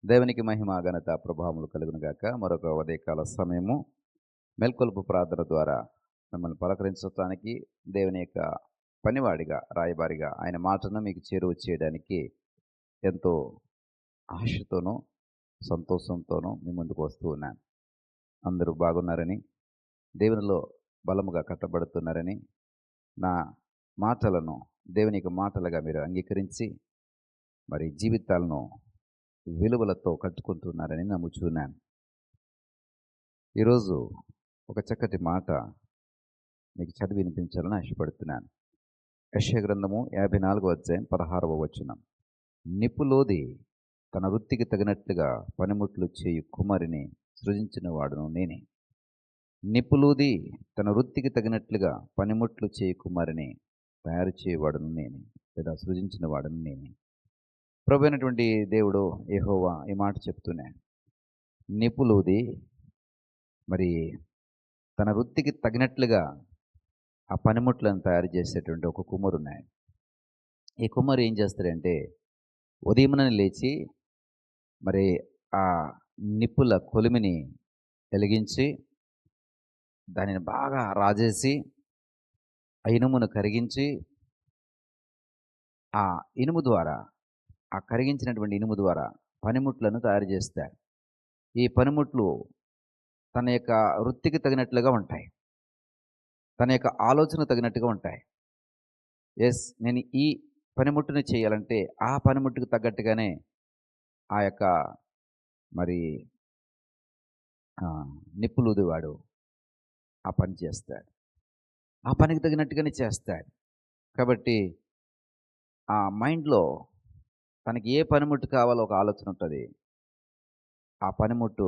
దేవునికి మహిమ ఘనత ప్రభావములు కలుగును గాక. మరొక ఉదయకాల సమయము మెల్కొల్పు ప్రార్థన ద్వారా మిమ్మల్ని పలకరించడానికి దేవుని యొక్క పనివాడిగా రాయబారిగా ఆయన మాటను మీకు చేరువ చేయడానికి ఎంతో ఆశతోనూ సంతోషంతోనూ మీ ముందుకు వస్తూ ఉన్నాను. అందరూ బాగున్నారని, దేవునిలో బలముగా కట్టబడుతున్నారని, నా మాటలను దేవుని యొక్క మాటలుగా మీరు అంగీకరించి మరి జీవితాలను విలువలతో కట్టుకుంటున్నారని నమ్ముచున్నాను. ఈరోజు ఒక చక్కటి మాట మీకు చదివి వినిపించాలని ఆశపడుతున్నాను. యెషయా గ్రంథము 54వ అధ్యాయం 16వ వచనం. నిప్పులోది తన వృత్తికి తగినట్లుగా పనిముట్లు చేయు కుమారిని సృజించిన వాడును నేనే. నిప్పులూది తన వృత్తికి తగినట్లుగా పనిముట్లు చేయు కుమారిని తయారు చేయవాడును నేనే, లేదా సృజించిన వాడును నేనే. ప్రభు అయినటువంటి దేవుడు యెహోవా ఈ మాట చెప్తూనే, నిపులుది మరి తన వృత్తికి తగినట్లుగా ఆ పనిముట్లను తయారు చేసేటువంటి ఒక కుమ్మరు ఉన్నాడు. ఈ కుమ్మరు ఏం చేస్తాడంటే ఉదయమున లేచి మరి ఆ నిప్పుల కొలిమిని వెలిగించి దానిని బాగా రాజేసి ఆ ఇనుమును కరిగించి ఆ ఇనుము ద్వారా ఆ కరిగించినటువంటి ఇనుము ద్వారా పనిముట్లను తయారు చేస్తాడు. ఈ పనిముట్లు తన యొక్క వృత్తికి తగినట్లుగా ఉంటాయి, తన యొక్క ఆలోచన తగినట్టుగా ఉంటాయి. నేను ఈ పనిముట్టుని చేయాలంటే ఆ పనిముట్టుకు తగ్గట్టుగానే ఆ యొక్క మరి నిప్పులూదివాడు ఆ పని చేస్తాడు, ఆ పనికి తగినట్టుగానే చేస్తాడు. కాబట్టి ఆ మైండ్లో తనకి ఏ పనిముట్టు కావాలో ఒక ఆలోచన ఉంటుంది. ఆ పనిముట్టు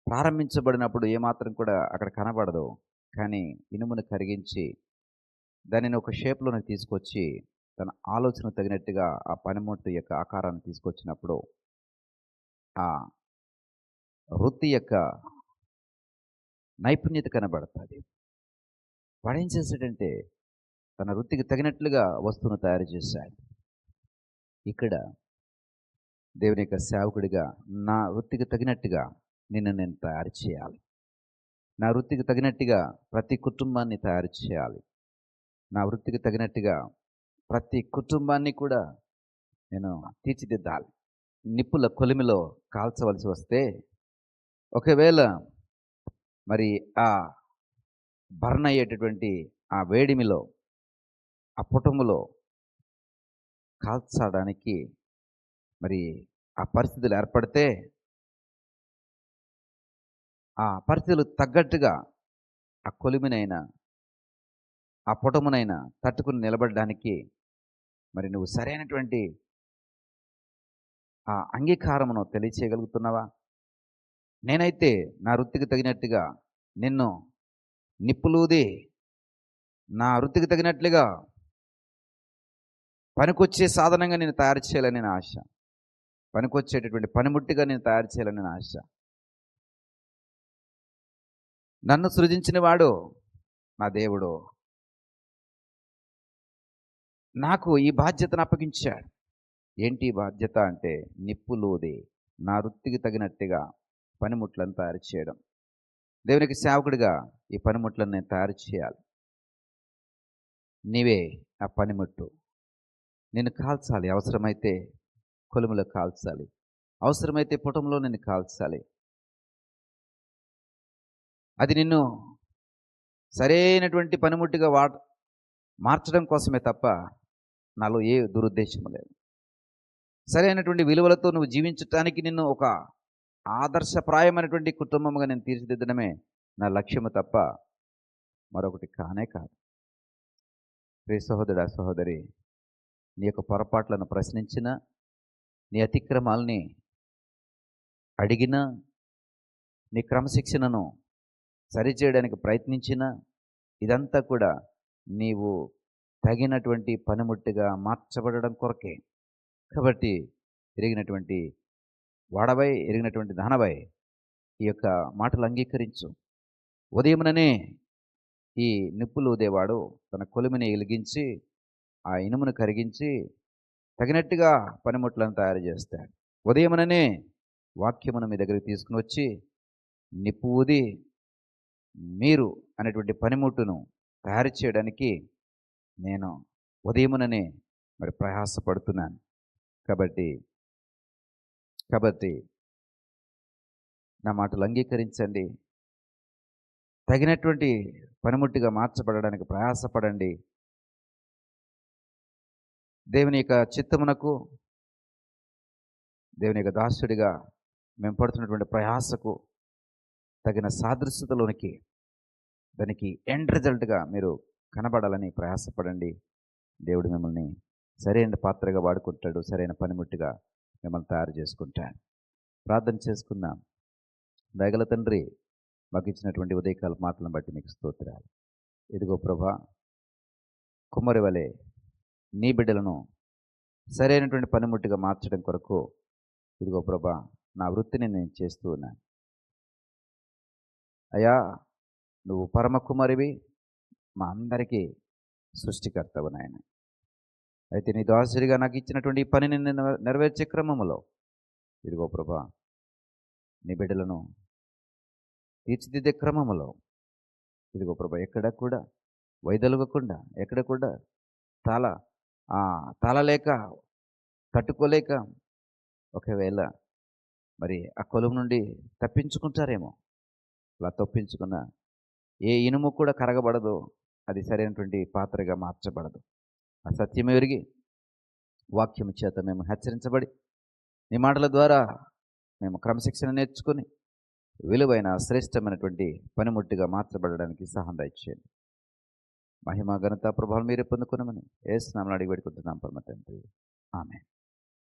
ప్రారంభించబడినప్పుడు ఏమాత్రం కూడా అక్కడ కనబడదు, కానీ ఇనుమును కరిగించి దానిని ఒక షేప్లోకి తీసుకొచ్చి తన ఆలోచన తగినట్టుగా ఆ పనిముట్టు యొక్క ఆకారాన్ని తీసుకొచ్చినప్పుడు ఆ వృత్తి యొక్క నైపుణ్యత కనబడుతుంది. వాడు ఏం చేశాడంటే తన వృత్తికి తగినట్లుగా వస్తువును తయారు చేశాడు. ఇక్కడ దేవుని యొక్క సేవకుడిగా నా వృత్తికి తగినట్టుగా నిన్ను నేను తయారు చేయాలి, నా వృత్తికి తగినట్టుగా ప్రతి కుటుంబాన్ని తయారు చేయాలి, నా వృత్తికి తగినట్టుగా ప్రతి కుటుంబాన్ని కూడా నేను తీర్చిదిద్దాలి. నిప్పుల కొలిమిలో కాల్చవలసి వస్తే ఒకవేళ మరి ఆ బర్న్ అయ్యేటటువంటి ఆ వేడిమిలో ఆ పుటములో కాల్చడానికి మరి ఆ పరిస్థితులు ఏర్పడితే ఆ పరిస్థితులకు తగ్గట్టుగా ఆ కొలిమినైనా ఆ పుటమునైనా తట్టుకుని నిలబడడానికి మరి నువ్వు సరైనటువంటి ఆ అంగీకారమును తెలియచేయగలుగుతున్నావా? నేనైతే నా వృత్తికి తగినట్టుగా నిన్ను నిప్పులూది నా వృత్తికి తగినట్లుగా పనికొచ్చే సాధనంగా నేను తయారు చేయాలని నా ఆశ, పనికొచ్చేటటువంటి పనిముట్టిగా నేను తయారు చేయాలని నా ఆశ. నన్ను సృజించిన వాడు నా దేవుడు నాకు ఈ బాధ్యతను అప్పగించాడు. ఏంటి బాధ్యత అంటే నిప్పులూది నా వృత్తికి తగినట్టుగా పనిముట్లను తయారు చేయడం. దేవునికి సేవకుడిగా ఈ పనిముట్లను నేను తయారు చేయాలి. నీవే ఆ పనిముట్టు. నేను కాల్చాలి, అవసరమైతే కొలుములో కాల్చాలి, అవసరమైతే పుటంలో నేను కాల్చాలి. అది నిన్ను సరైనటువంటి పనిముట్టుగా మార్చడం కోసమే తప్ప నాలో ఏ దురుద్దేశం లేదు. సరైనటువంటి విలువలతో నువ్వు జీవించటానికి నిన్ను ఒక ఆదర్శప్రాయమైనటువంటి కుటుంబంగా నేను తీర్చిదిద్దడమే నా లక్ష్యము తప్ప మరొకటి కానే కాదు. ప్రియ సహోదరుడా, సహోదరి, నీ యొక్క పొరపాట్లను ప్రశ్నించినా, నీ అతిక్రమాలని అడిగినా, నీ క్రమశిక్షణను సరిచేయడానికి ప్రయత్నించినా, ఇదంతా కూడా నీవు తగినటువంటి పనిముట్టుగా మార్చబడడం కొరకే. కాబట్టి ఎరిగినటువంటి వాడవై, ఎరిగినటువంటి దానవై ఈ యొక్క మాటలు అంగీకరించు. ఉదయముననే ఈ నిప్పులూదేవాడు తన కొలిమిని వెలిగించి ఆ ఇనుమును కరిగించి తగినట్టుగా పనిముట్లను తయారు చేస్తాడు. ఉదయముననే వాక్యమును మీ దగ్గరికి తీసుకుని వచ్చి నిప్పు ఊది మీరు అనేటువంటి పనిముట్టును తయారు చేయడానికి నేను ఉదయముననే మరి ప్రయాసపడుతున్నాను. కాబట్టి కాబట్టి నా మాటలు అంగీకరించండి. తగినటువంటి పనిముట్టుగా మార్చబడడానికి ప్రయాసపడండి. దేవుని యొక్క చిత్తమునకు, దేవుని యొక్క దాసుడిగా మేము పడుతున్నటువంటి ప్రయాసకు తగిన సాదృశ్యతలోనికి, దానికి ఎండ్ రిజల్ట్గా మీరు కనబడాలని ప్రయాసపడండి. దేవుడు మిమ్మల్ని సరైన పాత్రగా వాడుకుంటాడు, సరైన పనిముట్టుగా మిమ్మల్ని తయారు చేసుకుంటాడు. ప్రార్థన చేసుకుందాం. దయగల తండ్రి, మాకు ఇచ్చినటువంటి ఉదయకాల మాటలను బట్టి మీకు స్తోత్రాలు. ఇదిగో ప్రభా, కుమ్మరి వలె నీ బిడ్డలను సరైనటువంటి పనిముట్టుగా మార్చడం కొరకు ఇదిగో ప్రభా, నా వృత్తిని నేను చేస్తూ ఉన్నాను. అయ్యా, నువ్వు పరమ కుమారివి, మా అందరికీ సృష్టికర్తవు నాయన. అయితే నీ దాసుడిగా నాకు ఇచ్చినటువంటి ఈ పనిని నేను నెరవేర్చే క్రమములో ఇదిగో ప్రభా, నీ బిడ్డలను తీర్చిదిద్దే క్రమములో ఇదిగో ప్రభా, ఎక్కడ కూడా వైదొలగకుండా, ఎక్కడ కూడా తాళలేక, తట్టుకోలేక ఒకవేళ మరి ఆ కొలువు నుండి తప్పించుకుంటారేమో. అలా తప్పించుకున్న ఏ ఇనుము కూడా కరగబడదు, అది సరైనటువంటి పాత్రగా మార్చబడదు. ఆ సత్యం ఎరిగి వాక్యము చేత మేము హెచ్చరించబడి నీ మాటల ద్వారా మేము క్రమశిక్షణ నేర్చుకొని విలువైన శ్రేష్టమైనటువంటి పనిముట్టుగా మార్చబడడానికి సహాయం దయచేయండి. మహిమ ఘనత ప్రభావం మీరే పొందుకున్నామని యేసు నామమున అడిగి పెట్టుకుంటున్నాం పరమ తండ్రి. ఆమేన్.